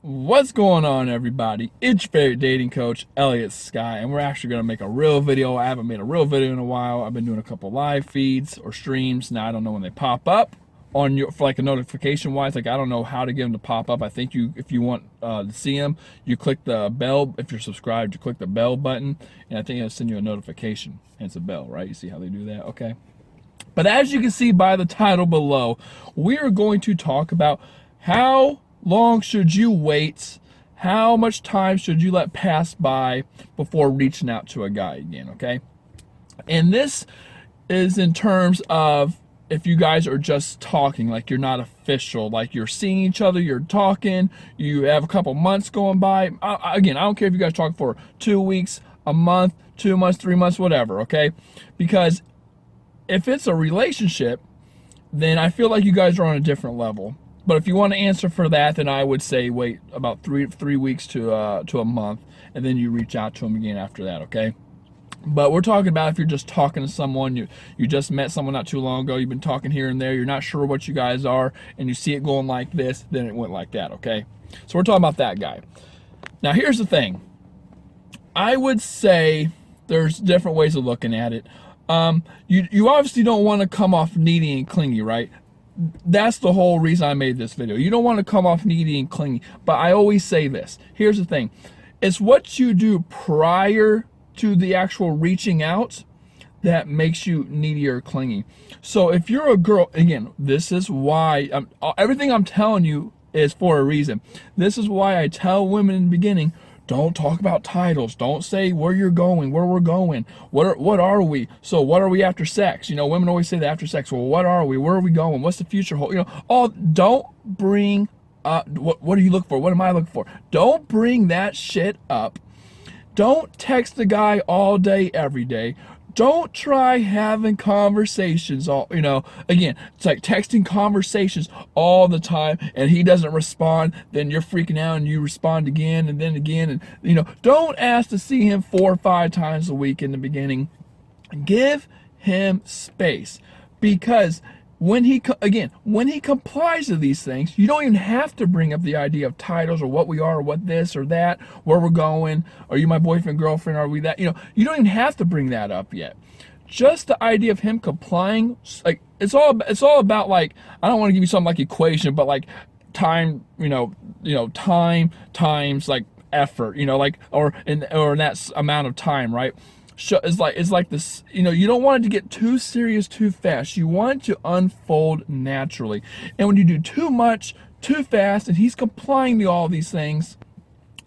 What's going on, everybody? It's your favorite dating coach, Elliot Sky, and we're actually going to make a real video. I haven't made a real video in a while. I've been doing a couple live feeds or streams. Now, I don't know when they pop up on your, for like a notification wise. Like, I don't know how to get them to pop up. I think if you want to see them, you click the bell. If you're subscribed, you click the bell button, and I think it'll send you a notification. And it's a bell, right? You see how they do that? Okay. But as you can see by the title below, we are going to talk about how long should you wait, how much time should you let pass by before reaching out to a guy again, okay? And this is in terms of if you guys are just talking, like you're not official, like you're seeing each other, you're talking, you have a couple months going by. Again, I don't care if you guys talk for 2 weeks, a month, 2 months, 3 months, whatever, okay? Because if it's a relationship, then I feel like you guys are on a different level. But if you want to answer for that, then I would say wait about three weeks to a month, and then you reach out to them again after that, okay? But we're talking about if you're just talking to someone, you just met someone not too long ago, you've been talking here and there, you're not sure what you guys are, and you see it going like this, then it went like that, okay? So we're talking about that guy. Now here's the thing. I would say there's different ways of looking at it. You obviously don't want to come off needy and clingy, right? That's the whole reason I made this video. You don't want to come off needy and clingy. But I always say this. Here's the thing. It's what you do prior to the actual reaching out that makes you needy or clingy. So if you're a girl, again, this is why everything I'm telling you is for a reason. This is why I tell women in the beginning, don't talk about titles. Don't say where you're going, where we're going. What are we? So what are we after sex? You know, women always say that after sex. Well, what are we? Where are we going? What's the future hold? You know, all don't bring what do you look for? What am I looking for? Don't bring that shit up. Don't text the guy all day, every day. Don't try having conversations all, again, it's like texting conversations all the time and he doesn't respond, then you're freaking out and you respond again and then again. And, don't ask to see him 4 or 5 times a week in the beginning. Give him space because when he complies to these things, you don't even have to bring up the idea of titles or what we are or what this or that, where we're going, are you my boyfriend, girlfriend, are we that, you don't even have to bring that up yet. Just the idea of him complying, like it's all about, like, I don't want to give you something like equation, but like time, time times like effort, like or in that amount of time, right? It's like this, you don't want it to get too serious too fast. You want it to unfold naturally. And when you do too much too fast and he's complying to all these things,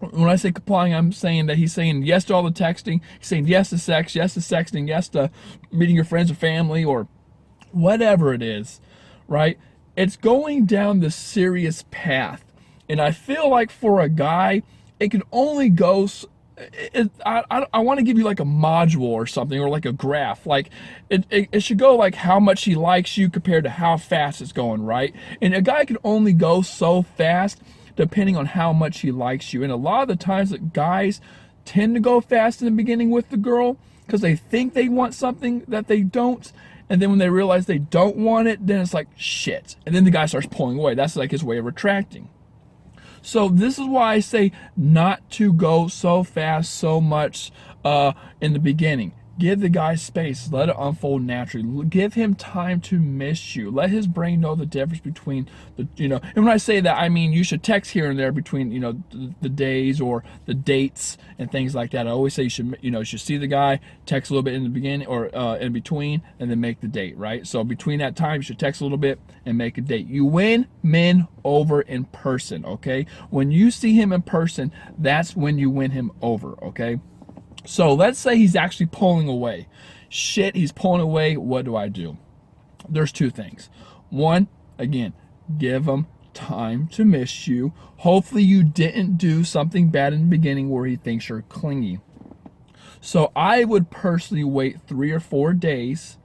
when I say complying, I'm saying that he's saying yes to all the texting, he's saying yes to sex, yes to sexting, yes to meeting your friends or family or whatever it is, right? It's going down the serious path. And I feel like for a guy, it can only go I want to give you like a module or something, or like a graph. Like it should go like how much he likes you compared to how fast it's going, right? And a guy can only go so fast depending on how much he likes you. And a lot of the times that guys tend to go fast in the beginning with the girl because they think they want something that they don't. And then when they realize they don't want it, then it's like shit. And then the guy starts pulling away. That's like his way of retracting. So this is why I say not to go so fast, so much in the beginning. Give the guy space. Let it unfold naturally. Give him time to miss you. Let his brain know the difference between and when I say that, I mean you should text here and there between, the days or the dates and things like that. I always say you should see the guy, text a little bit in the beginning or in between, and then make the date, right? So between that time, you should text a little bit and make a date. You win men over in person, okay? When you see him in person, that's when you win him over, okay? So let's say he's actually pulling away. Shit, he's pulling away. What do I do? There's 2 things. One, again, give him time to miss you. Hopefully you didn't do something bad in the beginning where he thinks you're clingy. So I would personally wait 3 or 4 days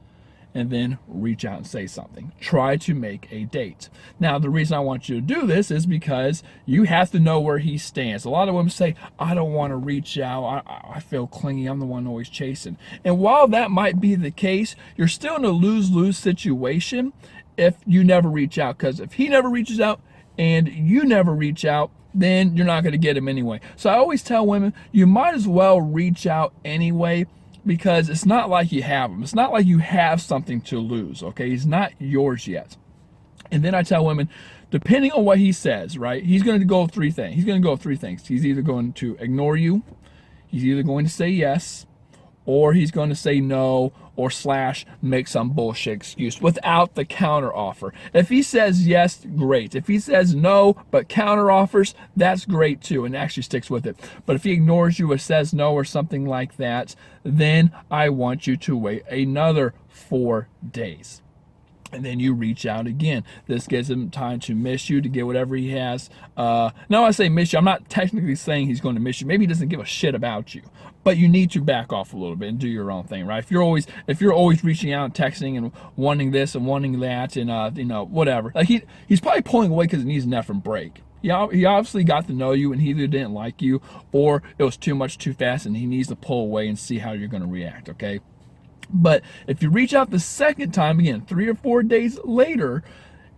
and then reach out and say something. Try to make a date. Now, the reason I want you to do this is because you have to know where he stands. A lot of women say, I don't want to reach out. I feel clingy. I'm the one always chasing. And while that might be the case, you're still in a lose-lose situation if you never reach out. Because if he never reaches out and you never reach out, then you're not going to get him anyway. So I always tell women, you might as well reach out anyway, because it's not like you have him. It's not like you have something to lose, okay? He's not yours yet. And then I tell women, depending on what he says, right, he's going to go three things. He's going to go three things. He's either going to ignore you, he's either going to say yes, or he's going to say no, or slash make some bullshit excuse without the counter offer. If he says yes, great. If he says no but counter offers, that's great too, and actually sticks with it. But if he ignores you or says no or something like that, then I want you to wait another 4 days. And then you reach out again. This gives him time to miss you, to get whatever he has. Now I say miss you, I'm not technically saying he's going to miss you. Maybe he doesn't give a shit about you. But you need to back off a little bit and do your own thing, right? If you're always reaching out and texting and wanting this and wanting that and whatever. Like he's probably pulling away because he needs an effing break. He obviously got to know you and he either didn't like you or it was too much too fast and he needs to pull away and see how you're going to react, okay? But if you reach out the second time, again, 3 or 4 days later,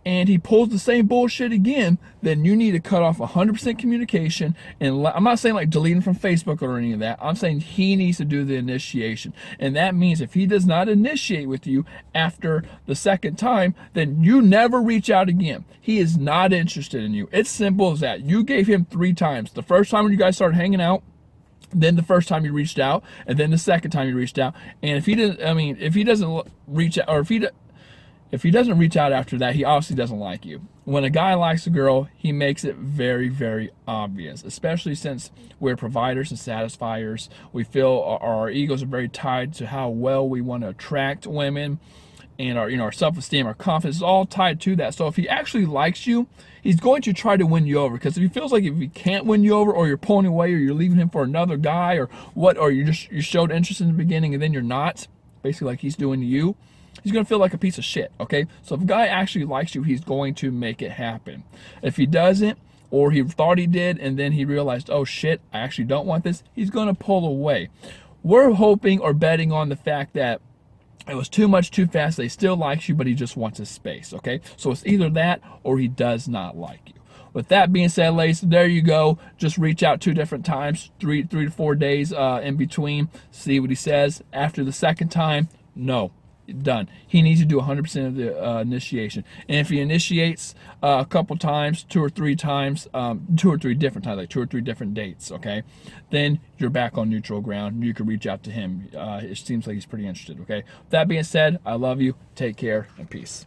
and he pulls the same bullshit again, then you need to cut off 100% communication. And I'm not saying like deleting from Facebook or any of that. I'm saying he needs to do the initiation. And that means if he does not initiate with you after the second time, then you never reach out again. He is not interested in you. It's simple as that. You gave him 3 times. The first time when you guys started hanging out, then the first time you reached out, and then the second time you reached out. And if he doesn't reach out, or if he doesn't reach out after that, he obviously doesn't like you. When a guy likes a girl, he makes it very, very obvious, especially since we're providers and satisfiers. We feel our egos are very tied to how well we want to attract women, and our self-esteem, our confidence is all tied to that. So if he actually likes you, he's going to try to win you over, because if he feels like if he can't win you over, or you're pulling away, or you're leaving him for another guy, or you showed interest in the beginning and then you're not, basically like he's doing to you, he's going to feel like a piece of shit, okay? So if a guy actually likes you, he's going to make it happen. If he doesn't, or he thought he did and then he realized, oh shit, I actually don't want this, he's going to pull away. We're hoping or betting on the fact that it was too much too fast. They still likes you, but he just wants his space, okay? So it's either that or he does not like you. With that being said, ladies, there you go. Just reach out 2 different times, 3 to 4 days in between. See what he says. After the second time, no. Done. He needs to do 100% of the initiation. And if he initiates a couple times, 2 or 3 times, 2 or 3 different times, like 2 or 3 different dates, okay, then you're back on neutral ground. You can reach out to him. It seems like he's pretty interested, okay? With that being said, I love you. Take care and peace.